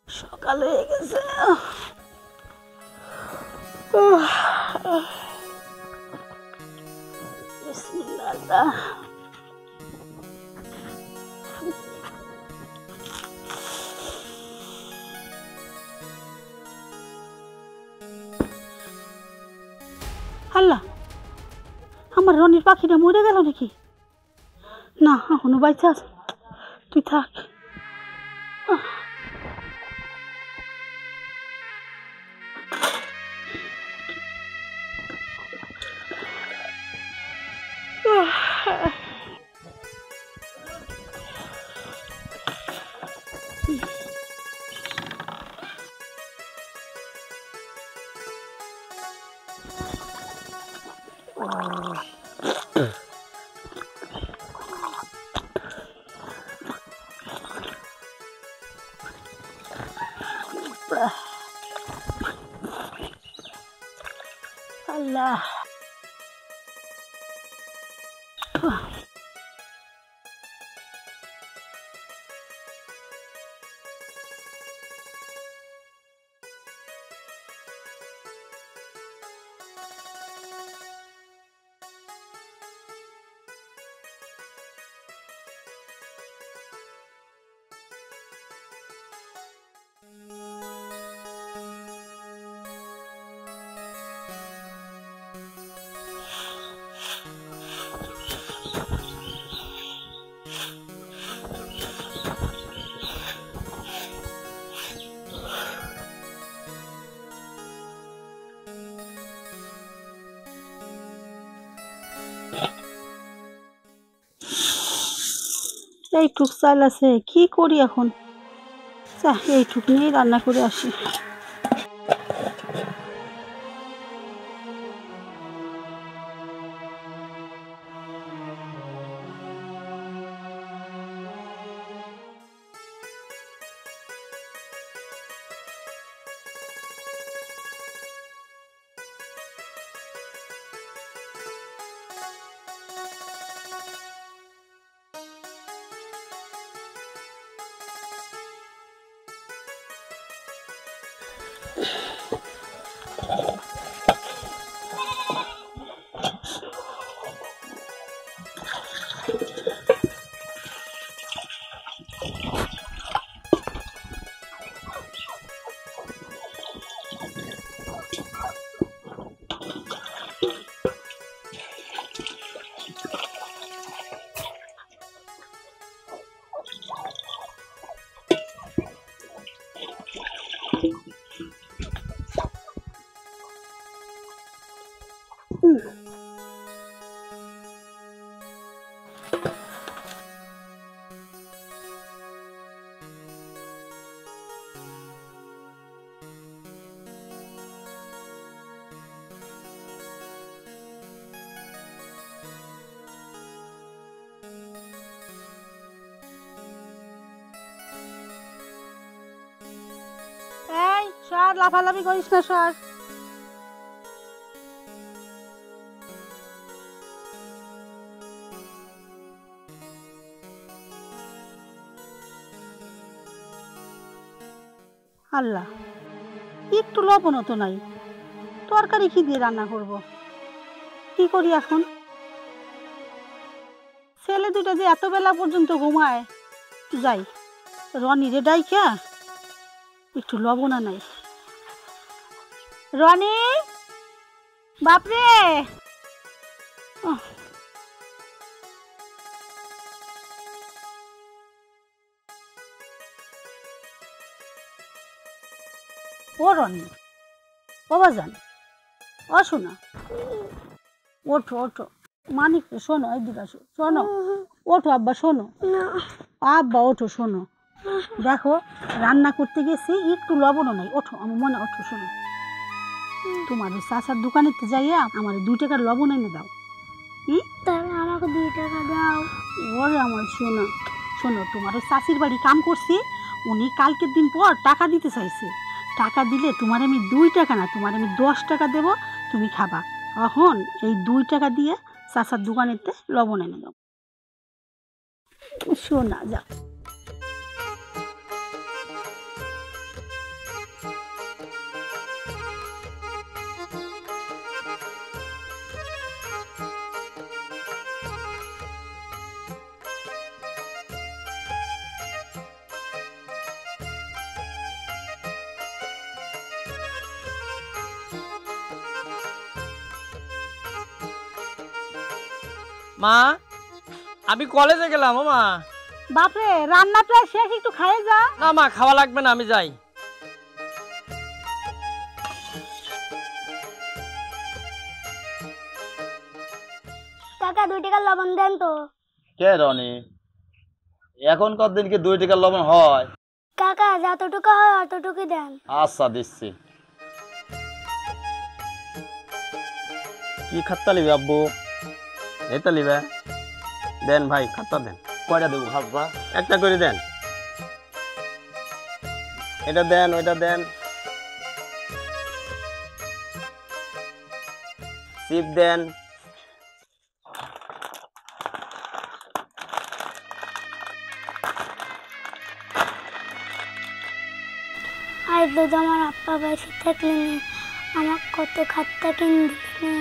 সকাল হয়ে গেছে। বিসমিল্লাহ। আল্লাহ, আমার রনির পাখিটা মরে গেল নাকি? না, এখনো বাইচা আছে। তুই থাক। আল্লাহ, এইটুক চাল আছে, কি করি এখন? এইটুক নিয়ে রান্না করে আসি। এই সর, লাফালাফি করিস না, সর। আল্লাহ, একটু লবণও তো নাই। তরকারি কি দিয়ে রান্না করব? কি করি এখন? ছেলে দুটো যে এত বেলা পর্যন্ত ঘুমায়। যাই, রনি রে ডাইকা একটু লবণ নাই। রনি, বাপরে! ও রনি, বাবা যান, ও শোনা, ওঠো ওঠো। মানিক, শোনো, এদিকে আসো, শোনো, ওঠো আব্বা, শোনো আব্বা, ওঠো, শোনো। দেখো, রান্না করতে গেছি, একটু লবণও নাই। ওঠো আমার মনে, ওঠো, শোনো। তোমার ওই চাচার দোকানেতে যাইয়া আমার 2 টাকার লবণ এনে দাও। তাহলে আমাকে 2 টাকা দাও। ওরে আমার শোনো, শোনো, তোমার ওই চাচির বাড়ি কাম করছি, উনি কালকের দিন পর টাকা দিতে চাইছে। টাকা দিলে তোমার আমি 2 টাকা না, তোমার আমি 10 টাকা দেব, তুমি খাবা। এখন এই 2 টাকা দিয়ে চাচার দোকানেতে লবণ এনে দাও। শোনা, যাও। মা আমি কলেজে গেলাম। ও মা। বাপরে রান্না প্রায় শেষ, একটু খাইয়ে যা। না মা খাওয়া লাগবে না, আমি যাই। কাকা 2 টাকা লবণ দেন তো। কে রনি, এখনকার দিন কি 2 টাকার লবণ হয়? কাকা যতটুকু হয় অতটুকু দেন। আচ্ছা দিচ্ছি। কি খাত্তা লিবে আব্বু? এটা লিবে দেন ভাই, খাত্তা দেন। কয়টা দেবো খাতা? একটা করে দেন। এটা দেন, ওইটা দেন। চিপ দেন। আর যদি আমার আব্বা বেঁচে থাকলে আমার কত খাতা কিনে দিলে।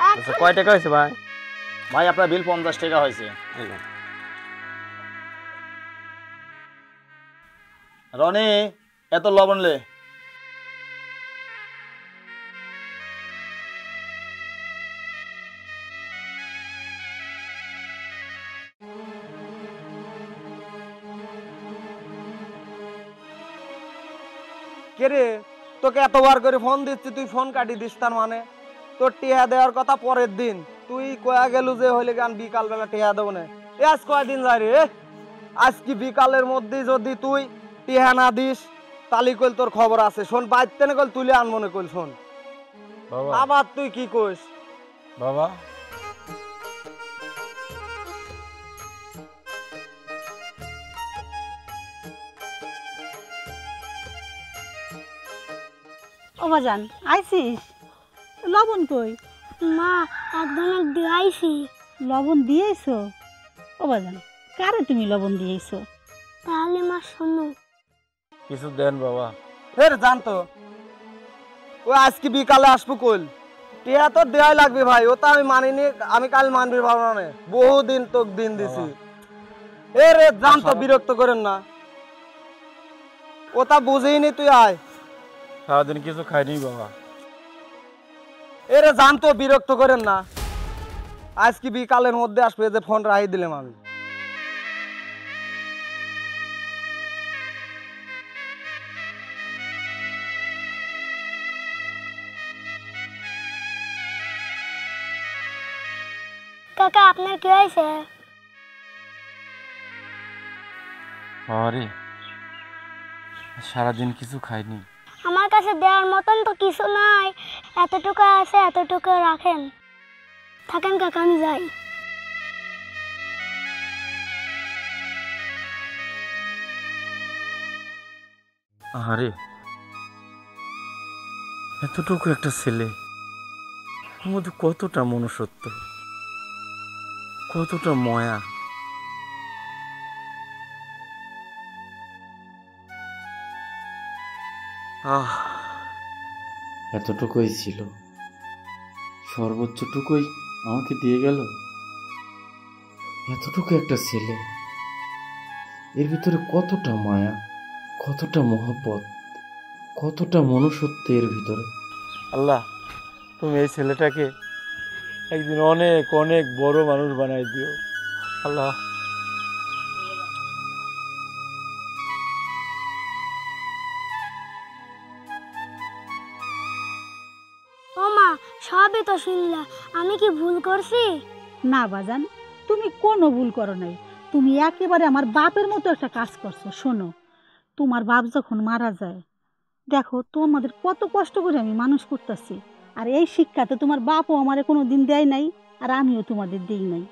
আচ্ছা কয় টাকা হয়েছে ভাই? ভাই আপনার বিল 50 টাকা হয়েছে। রনি এত লবণ লে। কে রে, তোকে এতবার করে ফোন দিচ্ছি, তুই ফোন কাটি দিস? তার মানে তোর টিহা দেওয়ার কথা পরের দিন, তুই কয়া গেলু যে হইলে গান বিকাল বেলা টিহা দেবো না। এ আজ কয়দিন যায় রে? আজ কি বিকালের মধ্যে যদি তুই টিহা না দিস তালি কইল তোর খবর আছে। শোন বাইতে না কইল তুলে আনবো না কইল। শোন বাবা, আবার তুই কি কইস? বাবা ও বাজান আইছিস? লবণ কই? মা একদম দিয়েছি। লবণ দিয়েছো? ও বাজান কারে তুমি লবণ দিয়েছো? তাহলে মা শোনো। কিছু দেন বাবা। ফের জানতো ও আজকে বিকালে আসবো কইল। টিহা তো দেওয়াই লাগবে ভাই, ও তো আমি মানিনি। আমি কাল মানবি ভাবনা নে, বহুদিন তোকে দিন দিছি। এ রে জানতো, বিরক্ত করেন না। ও তা বুঝেইনি, তুই আয়। সারাদিন কিছু খাইনি বাবা। এরে জানতো, বিরক্ত করেন না। আজকে বিকালের মধ্যে আসবে, যে ফোন রাখি দিলাম আমি। কাকা আপনার কি হয়েছে? আরে সারাদিন কিছু খাইনি। আমার কাছে দেওয়ার মতন তো কিছু নাই, এতটুকু আছে, এতটুকু রাখেন। থাকেন কাকা, আমি যাই। আরে এতটুকু একটা ছেলে, ওর মধ্যে কতটা মনুষ্যত্ব, কতটা মায়া। এতটুকুই ছিল, সর্বোচ্চটুকুই আমাকে দিয়ে গেল। এতটুকু একটা ছেলে, এর ভিতরে কতটা মায়া, কতটা মহব্বত, কতটা মনুষ্যত্ব এর ভিতরে। আল্লাহ, তুমি এই ছেলেটাকে একদিন অনেক অনেক বড় মানুষ বানাই দিও আল্লাহ। ও মা, সবই তো শুনলা, আমি কি ভুল করছি? না বাজান, তুমি কোনো ভুল করো নাই। তুমি একেবারে আমার বাপের মতো একটা কাজ করছো। শোনো, তোমার বাপ যখন মারা যায়, দেখো তোমাদের কত কষ্ট করে আমি মানুষ করতেছি। আর এই শিক্ষা তো তোমার বাপও আমারে কোনো দিন দেয় নাই, আর আমিও তোমাদের দিই নাই।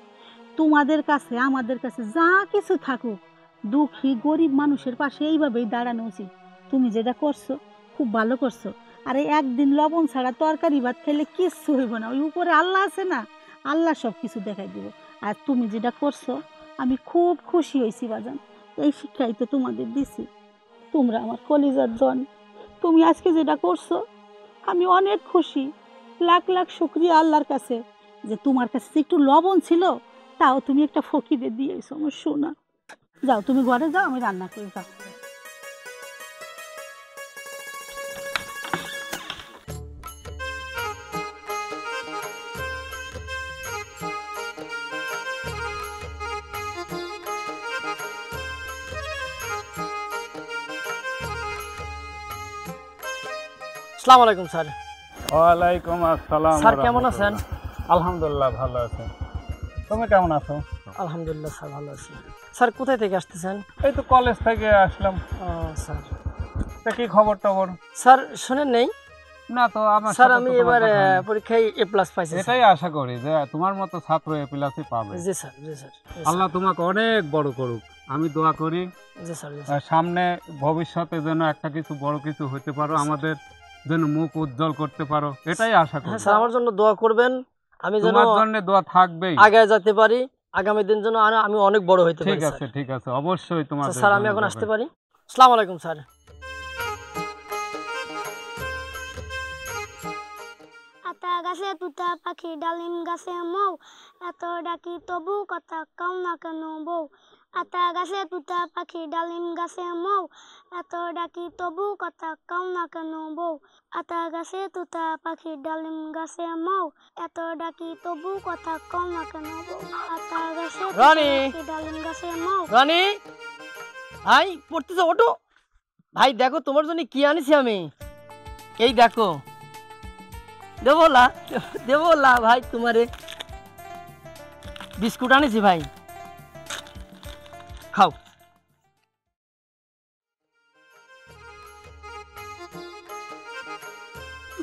তোমাদের কাছে, আমাদের কাছে যা কিছু থাকুক, দুঃখী গরিব মানুষের পাশে এইভাবেই দাঁড়ানো উচিত। তুমি যেটা করছো খুব ভালো করছো। আরে একদিন লবণ ছাড়া তরকারি ভাত খেলে কিচ্ছু হইব না, ওই উপরে আল্লাহ আছে না, আল্লাহ সব কিছু দেখাই দিব। আর তুমি যেটা করছো আমি খুব খুশি হয়েছি বাজান। এই শিক্ষাই তো তোমাদের দিছি। তোমরা আমার কলিজার জন। তুমি আজকে যেটা করছো আমি অনেক খুশি। লাখ লাখ শুকরিয়া আল্লাহর কাছে যে তোমার কাছে একটু লবণ ছিল, তাও তুমি একটা ফকিরে দিয়েছো আমার সোনা। যাও তুমি ঘরে যাও, আমি রান্না করে যাও। আসসালামু আলাইকুম স্যার। ওয়ালাইকুম আসসালাম। স্যার কেমন আছেন? আলহামদুলিল্লাহ ভালো আছি। তুমি কেমন আছো? আলহামদুলিল্লাহ স্যার ভালো আছি। স্যার কোথায় থেকে আসতেছেন? এই তো কলেজ থেকে আসলাম। ও স্যার, তা কি খবর টবর? স্যার শুনেন নেই না তো আমার স্যার, সাথে আমি তো তোমার এবার কথা হয়নি। পরীক্ষায় A+ পাইছি। এটাই আশা করি যে তোমার মতো ছাত্র A+ পাবে। জি স্যার, জি স্যার। আল্লাহ তোমাকে অনেক বড় করুক, আমি দোয়া করি। জি স্যার, জি আর স্যার। সামনে ভবিষ্যতে যেন একটা কিছু বড় কিছু হতে পারো, আমাদের যেন মুখ উজ্জ্বল করতে পারো, এটাই আশা করি। হ্যাঁ স্যার, আমার জন্য দোয়া করবেন, আমি যেন তোমার জন্য দোয়া থাকবেই। আগে যেতে পারি, আগামী দিন যেন আমি অনেক বড় হইতে পারি। ঠিক আছে, ঠিক আছে, অবশ্যই তোমার। স্যার আমি এখন আসতে পারি? আসসালামু আলাইকুম স্যার। আতা গাছে তুতা পাখি ডালিম গাছে মৌ, এত ডাকি তবু কথা কও না কেন বউ। আতা গাছে তুতা পাখি ডালিম গাছে মৌ, এত ডাকি তবু কথা কও না কেন বউ। আতা গাছে তুতা পাখি ডালিম গাছে মৌ, এত ডাকি তবু কথা কও না কেন বউ। আতা গাছে তুতা রানী! পাখি ডালিম গাছে মৌ। রানী ভাই, পড়তেছে, ওঠো ভাই, দেখো তোমার জন্য কি আনিছি আমি। এই দেখো, দেবলা ভাই, তোমারে বিস্কুট আনিছি ভাই, খাও।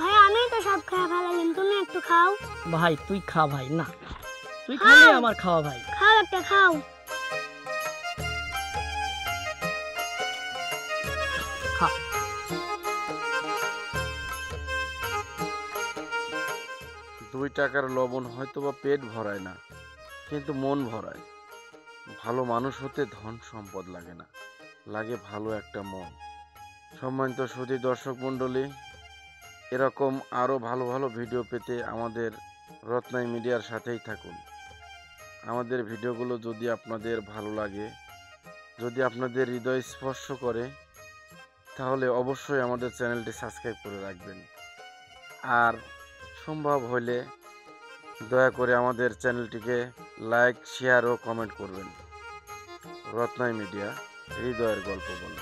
ভাই আমি তো সব খেয়ে ফেলালাম, তুমি একটু খাও। ভাই তুই খা ভাই, না তুই খালি আমার খাওয়া ভাই। খাও একটা খাও। খা। 2 টাকার লবণ হয়তো বা পেট ভরায় না, কিন্তু মন ভরায়। ভালো মানুষ হতে ধন সম্পদ লাগে না, লাগে ভালো একটা মন। সম্মানিত সুধী দর্শক মণ্ডলী, এরকম আরও ভালো ভালো ভিডিও পেতে আমাদের রত্নাই মিডিয়ার সাথেই থাকুন। আমাদের ভিডিওগুলো যদি আপনাদের ভালো লাগে, যদি আপনাদের হৃদয় স্পর্শ করে, তাহলে অবশ্যই আমাদের চ্যানেলটি সাবস্ক্রাইব করে রাখবেন। আর সম্ভব হলে দয়া করে আমাদের চ্যানেলটিকে লাইক, শেয়ার ও কমেন্ট করবেন। রত্নাই মিডিয়া, হৃদয়ের গল্প বলে।